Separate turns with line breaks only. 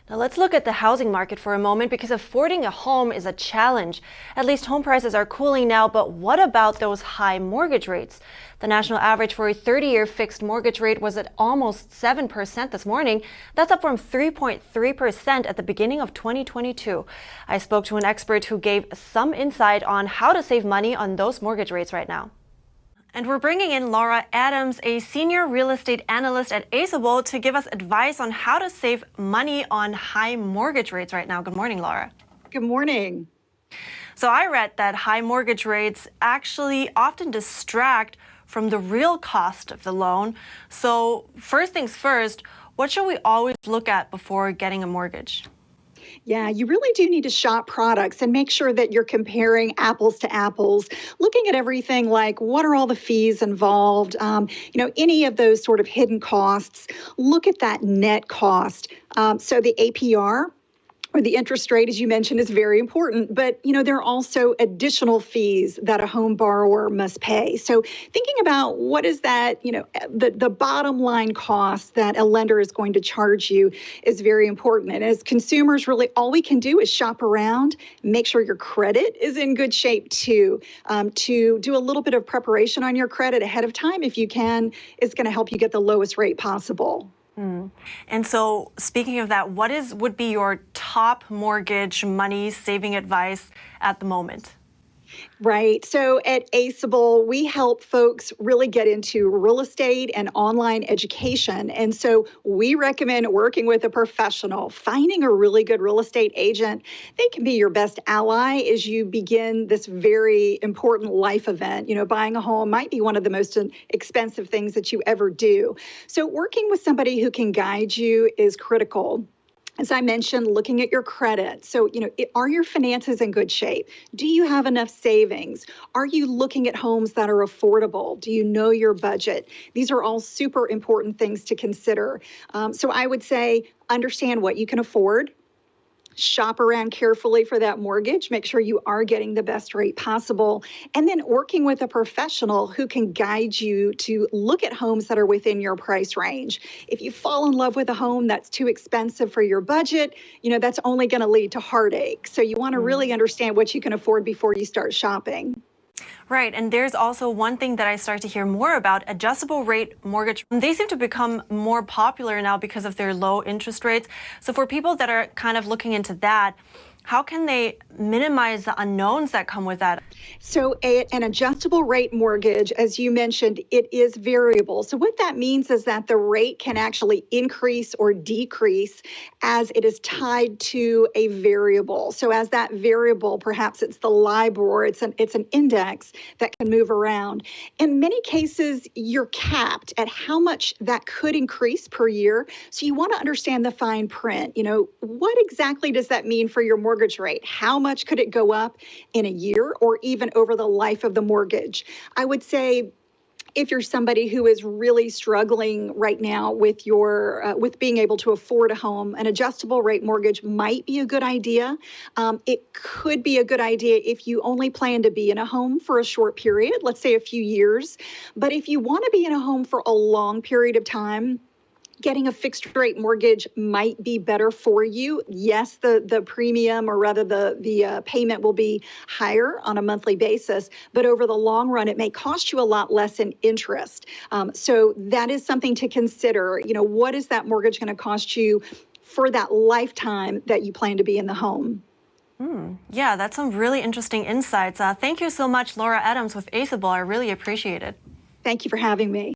Now let's look at the housing market for a moment because affording a home is a challenge. At least home prices are cooling now, but what about those high mortgage rates? The national average for a 30-year fixed mortgage rate was at almost 7% this morning. That's up from 3.3% at the beginning of 2022. I spoke to an expert who gave some insight on how to save money on those mortgage rates right now. And we're bringing in Laura Adams, a senior real estate analyst at ACEable, to give us advice on how to save money on high mortgage rates right now. Good morning, Laura.
Good morning.
So I read that high mortgage rates actually often distract from the real cost of the loan. So first things first, what should we always look at before getting a mortgage?
Yeah, you really do need to shop products and make sure that you're comparing apples to apples, looking at everything like what are all the fees involved, any of those sort of hidden costs. Look at that net cost. So the APR, or the interest rate, as you mentioned, is very important. But, there are also additional fees that a home borrower must pay. So thinking about what is that, the bottom line cost that a lender is going to charge you is very important. And as consumers, really all we can do is shop around, make sure your credit is in good shape too. To do a little bit of preparation on your credit ahead of time, if you can, is going to help you get the lowest rate possible.
And so speaking of that, what would be your top mortgage money saving advice at the moment?
Right. So at ACEable, we help folks really get into real estate and online education. And so we recommend working with a professional, finding a really good real estate agent. They can be your best ally as you begin this very important life event. Buying a home might be one of the most expensive things that you ever do. So working with somebody who can guide you is critical. As I mentioned, looking at your credit. So, are your finances in good shape? Do you have enough savings? Are you looking at homes that are affordable? Do you know your budget? These are all super important things to consider. So I would say understand what you can afford. Shop around carefully for that mortgage. Make sure you are getting the best rate possible. And then working with a professional who can guide you to look at homes that are within your price range. If you fall in love with a home that's too expensive for your budget, that's only going to lead to heartache. So you want to really understand what you can afford before you start shopping.
Right. And there's also one thing that I start to hear more about, adjustable rate mortgage. They seem to become more popular now because of their low interest rates. So for people that are kind of looking into that, how can they minimize the unknowns that come with that?
So an adjustable rate mortgage, as you mentioned, it is variable. So what that means is that the rate can actually increase or decrease as it is tied to a variable. So as that variable, perhaps it's the LIBOR, it's an index that can move around. In many cases, you're capped at how much that could increase per year. So you want to understand the fine print. What exactly does that mean for your mortgage rate? How much could it go up in a year or even over the life of the mortgage? I would say if you're somebody who is really struggling right now with with being able to afford a home, an adjustable rate mortgage might be a good idea. It could be a good idea if you only plan to be in a home for a short period, let's say a few years. But if you want to be in a home for a long period of time, getting a fixed rate mortgage might be better for you. Yes, the premium, or rather the payment, will be higher on a monthly basis, but over the long run, it may cost you a lot less in interest. So that is something to consider. What is that mortgage going to cost you for that lifetime that you plan to be in the home?
Yeah, that's some really interesting insights. Thank you so much, Laura Adams with ACEable. I really appreciate it.
Thank you for having me.